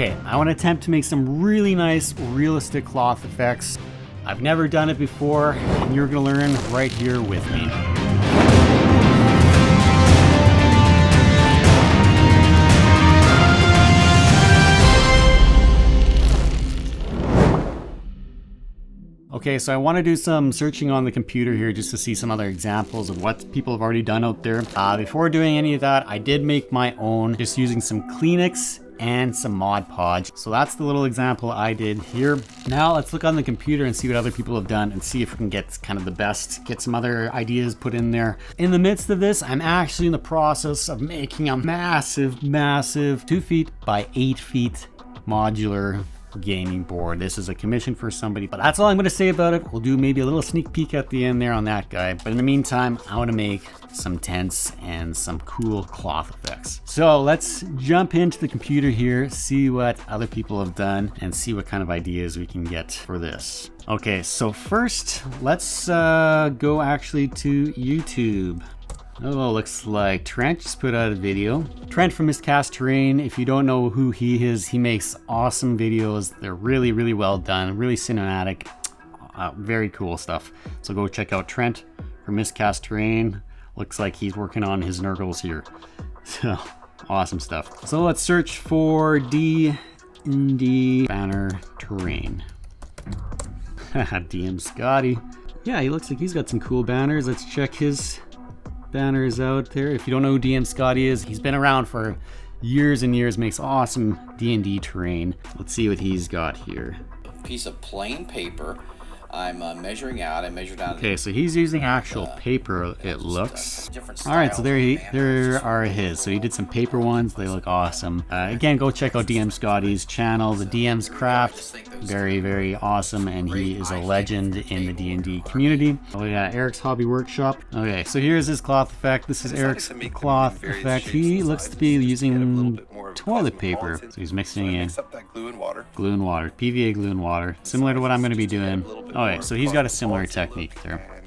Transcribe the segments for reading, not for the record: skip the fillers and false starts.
Okay, I want to attempt to make some really nice, realistic cloth effects. I've never done it before, and you're going to learn right here with me. Okay, so I want to do some searching on the computer here just to see some other examples of what people have already done out there. Before doing any of that, I did make my own just using some Kleenex and some Mod Podge. So that's the little example I did here. Now let's look on the computer and see what other people have done and see if we can get kind of the best, get some other ideas put in there. In the midst of this, I'm actually in the process of making a massive 2 feet by 8 feet modular gaming board. This is a commission for somebody, but that's all I'm going to say about it. We'll do maybe a little sneak peek at the end there on that guy, but in the meantime, I want to make some tents and some cool cloth effects. So let's jump into the computer here, see what other people have done, and see what kind of ideas we can get for this. Okay, so first, let's go actually to YouTube. Oh, looks like Trent just put out a video. Trent from Miscast Terrain, if you don't know who he is, he makes awesome videos. They're really, really well done, really cinematic, very cool stuff. So go check out Trent from Miscast Terrain. Looks like he's working on his Nurgles here. So, awesome stuff. So let's search for D&D banner terrain. DM Scotty. Yeah, he looks like he's got some cool banners. Let's check his banners out there. If you don't know who DM Scotty is, he's been around for years and years, makes awesome D&D terrain. Let's see what he's got here. A piece of plain paper. I'm measuring out. I measured out. Okay, so he's using actual paper, it looks. All right, so there are his. So he did some paper ones. They look awesome. Again, go check out DM Scotty's channel, the DM's Craft. Very, very awesome, and he is a legend in the D&D community. We got Eric's Hobby Workshop. Okay, so here's his cloth effect. This is Eric's cloth effect. He looks to be using toilet paper. So he's mixing in glue and water, PVA glue and water, similar to what I'm going to be doing. Okay, so he's got a similar technique there.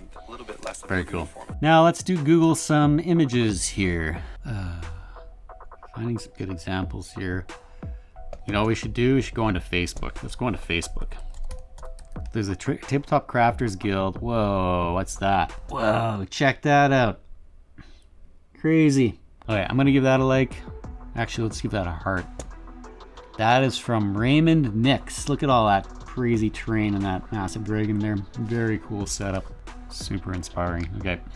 Very cool. Now let's Google some images here. Finding some good examples here. You know what we should do? We should go onto Facebook. Let's go onto Facebook. There's a Tabletop Crafters Guild. Whoa, what's that? Whoa, check that out. Crazy. Okay, I'm gonna give that a like. Actually, let's give that a heart. That is from Raymond Nix. Look at all that crazy terrain and that massive dragon there. Very cool setup. Super inspiring.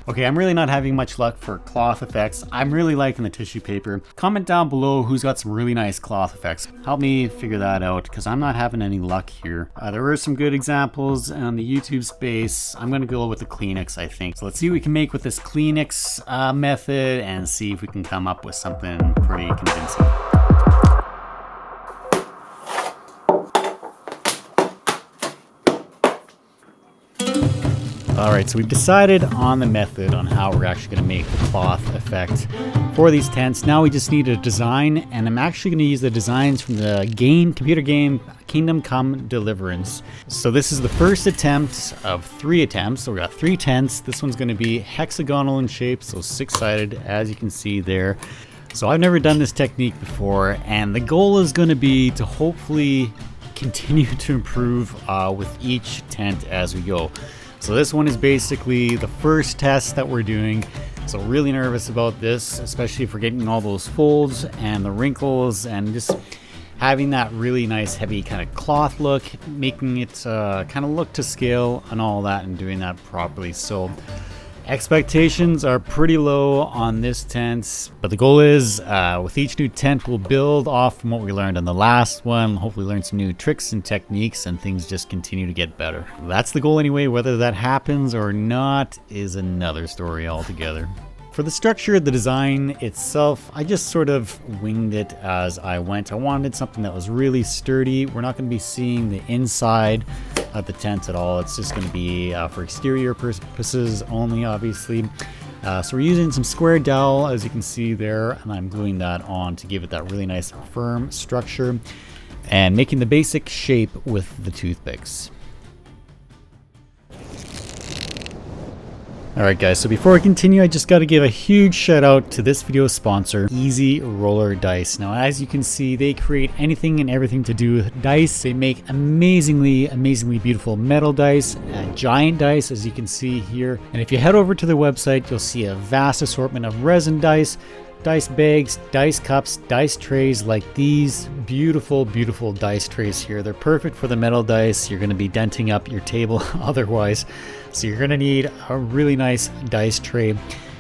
Okay, I'm really not having much luck for cloth effects. I'm really liking the tissue paper. Comment down below who's got some really nice cloth effects. Help me figure that out, because I'm not having any luck here. There were some good examples on the YouTube space. I'm gonna go with the Kleenex, I think. So let's see what we can make with this Kleenex method and see if we can come up with something pretty convincing. Alright, so we've decided on the method on how we're actually going to make the cloth effect for these tents. Now we just need a design, and I'm actually going to use the designs from the computer game Kingdom Come Deliverance. So this is the first attempt of 3 attempts. So we got 3 tents. This one's going to be hexagonal in shape, so 6-sided, as you can see there. So I've never done this technique before, and the goal is going to be to hopefully continue to improve with each tent as we go. So this one is basically the first test that we're doing. So really nervous about this, especially if we're getting all those folds and the wrinkles and just having that really nice heavy kind of cloth look, making it kind of look to scale and all that, and doing that properly. So expectations are pretty low on this tent, but the goal is with each new tent we'll build off from what we learned on the last one, hopefully learn some new tricks and techniques, and things just continue to get better. That's the goal anyway. Whether that happens or not is another story altogether. For the structure of the design itself, I just sort of winged it as I went. I wanted something that was really sturdy. We're not going to be seeing the inside of the tent at all. It's just going to be for exterior purposes only, obviously. So we're using some square dowel, as you can see there, and I'm gluing that on to give it that really nice firm structure and making the basic shape with the toothpicks. Alright guys, so before we continue, I just got to give a huge shout out to this video's sponsor, Easy Roller Dice. Now as you can see, they create anything and everything to do with dice. They make amazingly beautiful metal dice, giant dice as you can see here. And if you head over to their website, you'll see a vast assortment of resin dice, dice bags, dice cups, dice trays like these beautiful dice trays here. They're perfect for the metal dice. You're going to be denting up your table otherwise. So you're going to need a really nice dice tray.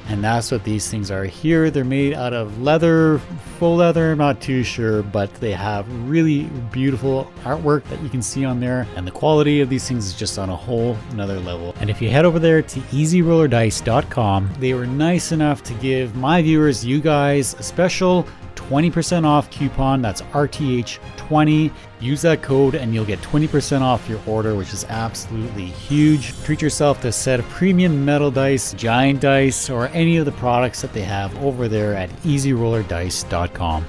And that's what these things are here. They're made out of leather, faux leather, I'm not too sure, but they have really beautiful artwork that you can see on there. And the quality of these things is just on a whole another level. And if you head over there to easyrollerdice.com, they were nice enough to give my viewers, you guys, a special 20% off coupon. That's RTH20. Use that code and you'll get 20% off your order, which is absolutely huge. Treat yourself to a set of premium metal dice, giant dice, or any of the products that they have over there at easyrollerdice.com.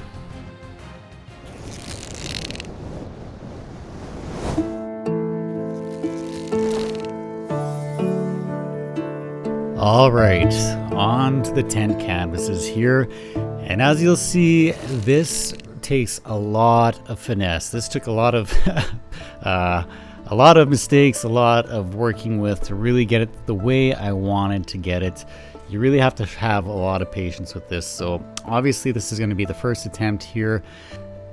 All right, on to the tent canvases here. And as you'll see, this takes a lot of finesse. This took a lot of mistakes, a lot of working with to really get it the way I wanted to get it. You really have to have a lot of patience with this. So obviously this is going to be the first attempt here.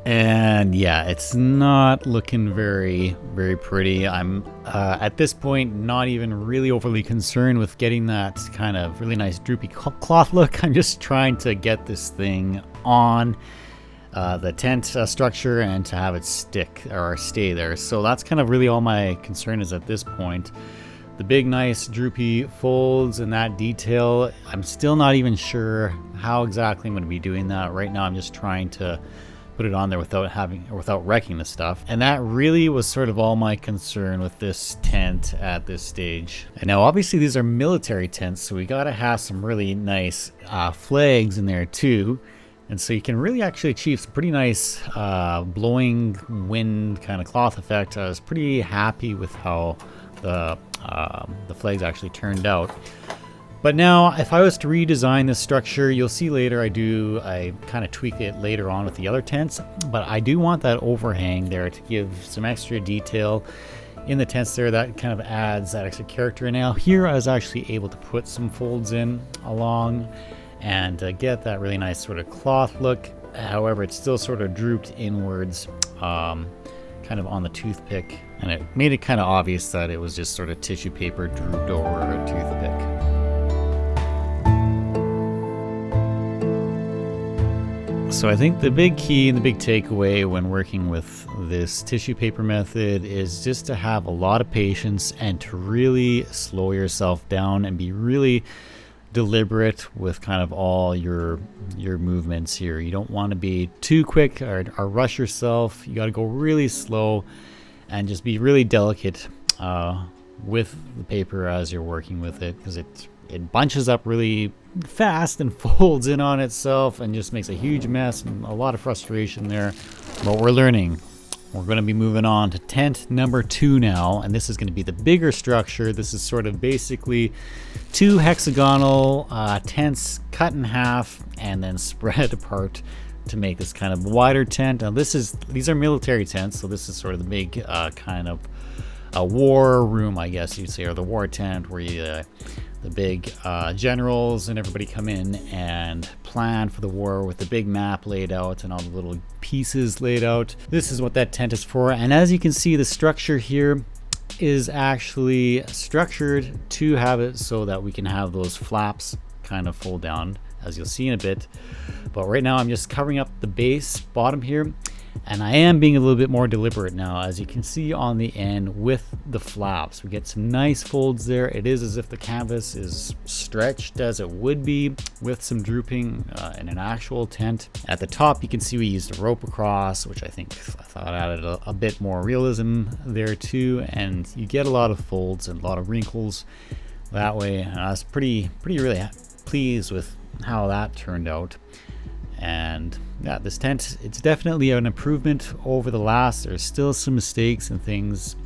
And yeah, it's not looking very pretty. I'm at this point not even really overly concerned with getting that kind of really nice droopy cloth look. I'm just trying to get this thing on the tent structure and to have it stick or stay there. So that's kind of really all my concern is at this point. The big nice droopy folds and that detail, I'm still not even sure how exactly I'm going to be doing that. Right now I'm just trying to put it on there without wrecking the stuff. And that really was sort of all my concern with this tent at this stage. And now obviously these are military tents, so we gotta have some really nice flags in there too. And so you can really actually achieve some pretty nice blowing wind kind of cloth effect. I was pretty happy with how the flags actually turned out. But now, if I was to redesign this structure, you'll see later I kind of tweak it later on with the other tents, but I do want that overhang there to give some extra detail in the tents there. That kind of adds that extra character. And now here I was actually able to put some folds in along and get that really nice sort of cloth look. However, it's still sort of drooped inwards, kind of on the toothpick, and it made it kind of obvious that it was just sort of tissue paper drooped over a toothpick. So I think the big key and the big takeaway when working with this tissue paper method is just to have a lot of patience and to really slow yourself down and be really deliberate with kind of all your movements here. You don't want to be too quick or rush yourself. You got to go really slow and just be really delicate with the paper as you're working with it, because it bunches up really fast and folds in on itself and just makes a huge mess and a lot of frustration there. But we're learning. We're going to be moving on to tent number 2 now, and this is going to be the bigger structure. This is sort of basically 2 hexagonal tents cut in half and then spread apart to make this kind of wider tent. Now these are military tents, so this is sort of the big kind of a war room, I guess you'd say, or the war tent where the big generals and everybody come in and plan for the war with the big map laid out and all the little pieces laid out. This is what that tent is for. And as you can see, the structure here is actually structured to have it so that we can have those flaps kind of fold down, as you'll see in a bit. But right now I'm just covering up the base bottom here, and I am being a little bit more deliberate now, as you can see on the end with the flaps. We get some nice folds there. It is as if the canvas is stretched as it would be with some drooping in an actual tent. At the top you can see we used a rope across, which I thought added a bit more realism there too, and you get a lot of folds and a lot of wrinkles that way. And I was pretty really pleased with how that turned out. And yeah, this tent, it's definitely an improvement over the last. There's still some mistakes and things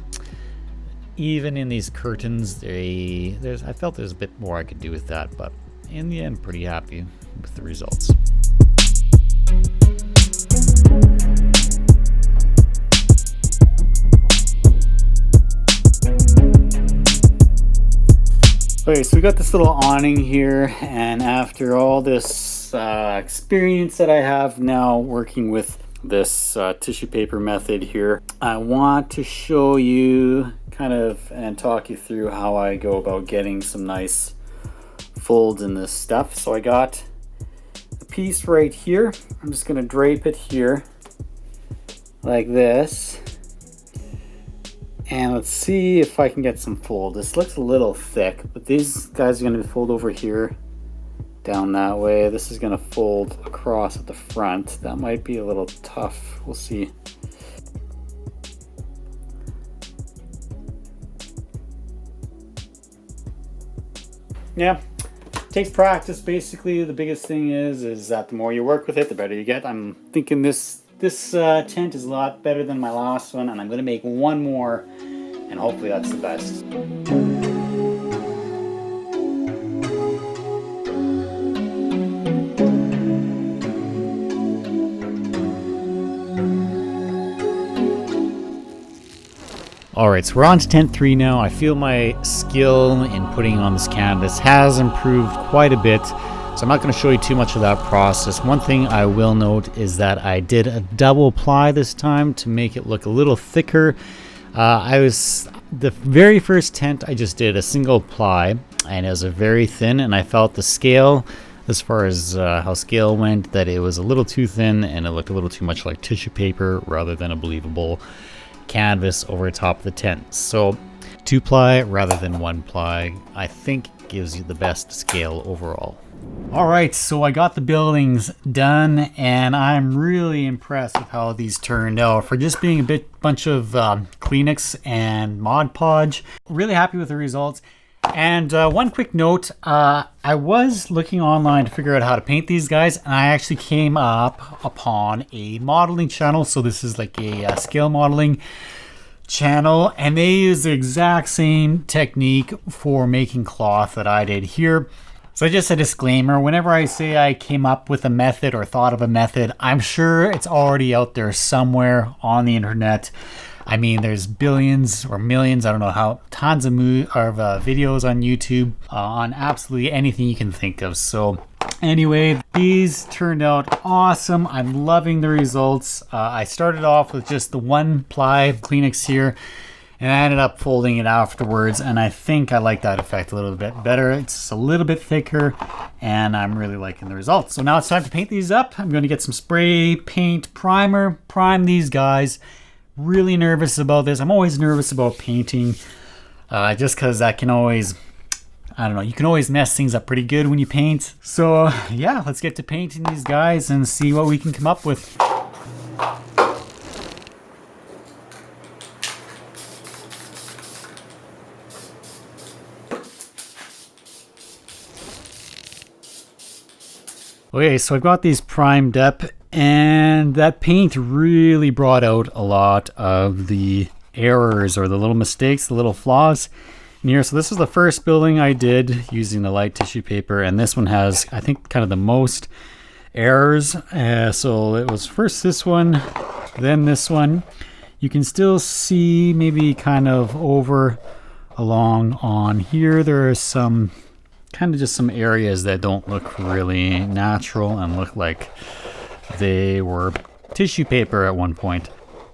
even in these curtains, I felt there's a bit more I could do with that, but in the end, pretty happy with the results. Okay, so we got this little awning here, and after all this experience that I have now working with this tissue paper method here, I want to show you kind of and talk you through how I go about getting some nice folds in this stuff. So I got a piece right here. I'm just going to drape it here like this. And let's see if I can get some fold. This looks a little thick, but these guys are going to fold over here, down that way. This is going to fold across at the front. That might be a little tough. We'll see. Yeah, takes practice. Basically, the biggest thing is that the more you work with it, the better you get. I'm thinking this tent is a lot better than my last one, and I'm going to make one more, and hopefully that's the best. Alright, so we're on to tent 3 now. I feel my skill in putting on this canvas has improved quite a bit, so I'm not going to show you too much of that process. One thing I will note is that I did a double ply this time to make it look a little thicker. The very first tent I just did a single ply, and it was a very thin, and I felt the scale, as far as how scale went, that it was a little too thin and it looked a little too much like tissue paper rather than a believable canvas over top of the tent. So 2-ply rather than 1-ply, I think, gives you the best scale overall. Alright, so I got the buildings done, and I'm really impressed with how these turned out. For just being a bunch of Kleenex and Mod Podge, really happy with the results. And one quick note, I was looking online to figure out how to paint these guys, and I actually came up upon a modeling channel. So this is like a scale modeling channel, and they use the exact same technique for making cloth that I did here. So just a disclaimer, whenever I say I came up with a method or thought of a method, I'm sure it's already out there somewhere on the internet. I mean, there's billions or millions, I don't know how, tons of videos on YouTube on absolutely anything you can think of. So anyway, these turned out awesome. I'm loving the results. I started off with just the 1-ply Kleenex here, and I ended up folding it afterwards, and I think I like that effect a little bit better. It's a little bit thicker, and I'm really liking the results. So now it's time to paint these up. I'm going to get some spray paint primer, prime these guys. Really nervous about this. I'm always nervous about painting, just because that can always, I don't know, you can always mess things up pretty good when you paint. So yeah, let's get to painting these guys and see what we can come up with. Okay, so I've got these primed up, and that paint really brought out a lot of the errors or the little mistakes, the little flaws in here. So this is the first building I did using the light tissue paper, and this one has, I think, kind of the most errors. So it was first this one, then this one. You can still see maybe kind of over along on here, there are some kind of just some areas that don't look really natural and look like they were tissue paper at one point.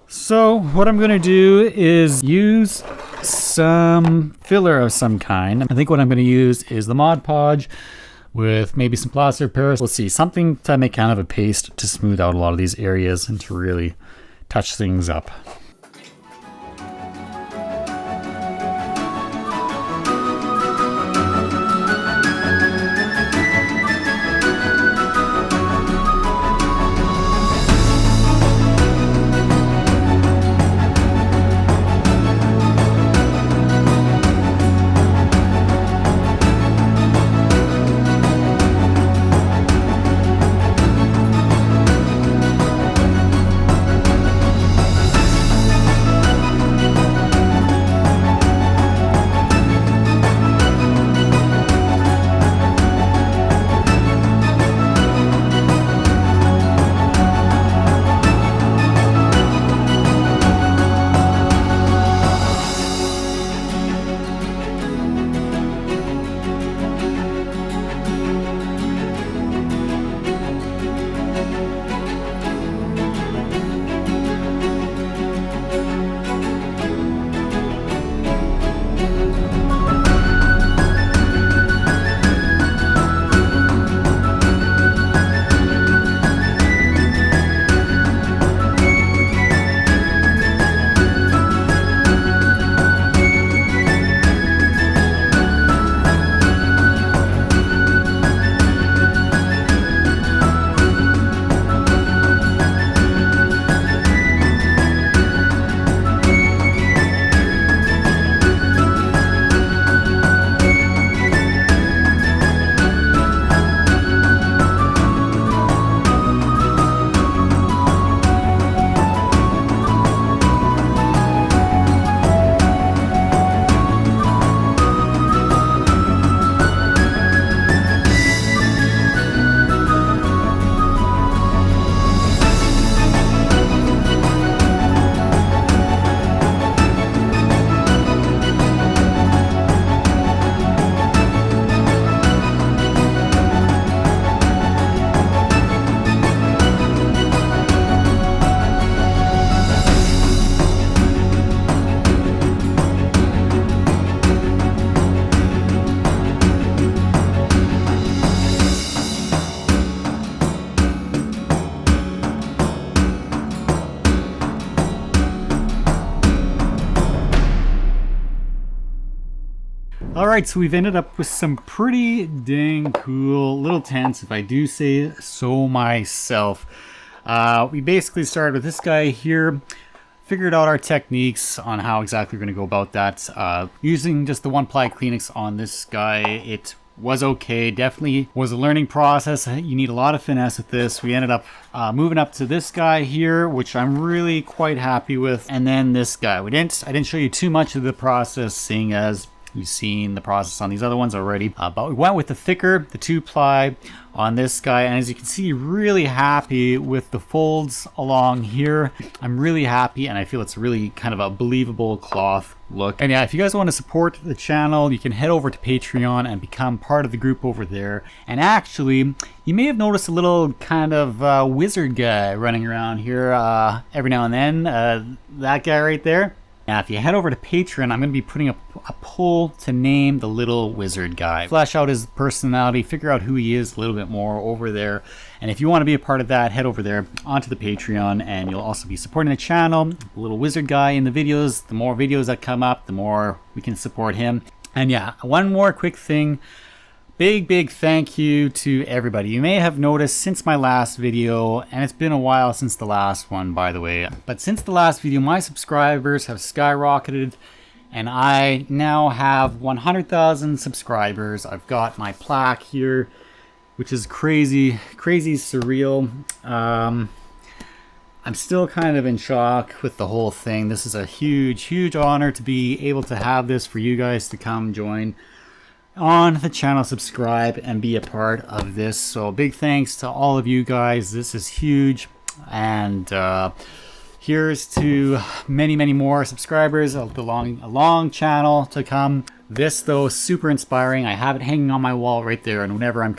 So what I'm going to do is use some filler of some kind. I think what I'm going to use is the Mod Podge with maybe some plaster of Paris. Let's see, something to make kind of a paste to smooth out a lot of these areas and to really touch things up. Alright, so we've ended up with some pretty dang cool little tents, if I do say so myself. We basically started with this guy here, figured out our techniques on how exactly we're going to go about that. Using just the one-ply Kleenex on this guy, it was okay. Definitely was a learning process. You need a lot of finesse with this. We ended up moving up to this guy here, which I'm really quite happy with. And then this guy. I didn't show you too much of the process, seeing as you've seen the process on these other ones already, but we went with the thicker, the 2-ply on this guy, and as you can see, really happy with the folds along here. I'm really happy, and I feel it's really kind of a believable cloth look. And yeah, if you guys want to support the channel, you can head over to Patreon and become part of the group over there. And actually, you may have noticed a little kind of wizard guy running around here every now and then. That guy right there. Now, if you head over to Patreon, I'm going to be putting up a poll to name the little wizard guy. Flesh out his personality, figure out who he is a little bit more over there. And if you want to be a part of that, head over there onto the Patreon, and you'll also be supporting the channel. The little wizard guy in the videos, the more videos that come up, the more we can support him. And yeah, one more quick thing. Big thank you to everybody. You may have noticed since my last video, and it's been a while since the last one, by the way, but since the last video, my subscribers have skyrocketed, and I now have 100,000 subscribers. I've got my plaque here, which is crazy surreal. I'm still kind of in shock with the whole thing. This is a huge honor to be able to have this for you guys to come join on the channel, subscribe, and be a part of this. So big thanks to all of you guys. This is huge, and here's to many more subscribers. A long channel to come. This though, super inspiring. I have it hanging on my wall right there, and whenever I'm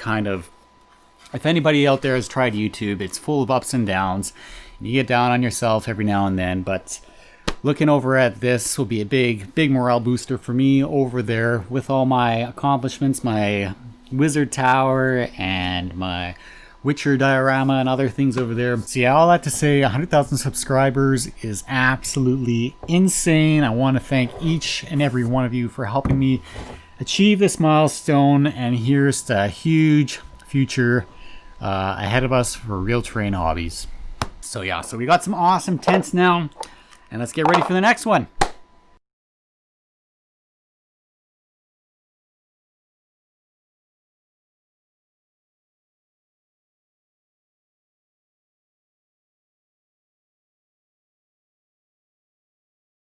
if anybody out there has tried YouTube, it's full of ups and downs. You get down on yourself every now and then, but looking over at this will be a big morale booster for me over there with all my accomplishments, my wizard tower and my Witcher diorama and other things over there. So yeah, all that to say, 100,000 subscribers is absolutely insane. I want to thank each and every one of you for helping me achieve this milestone, and here's to a huge future ahead of us for Real Terrain Hobbies. So yeah, so we got some awesome tents now, and let's get ready for the next one.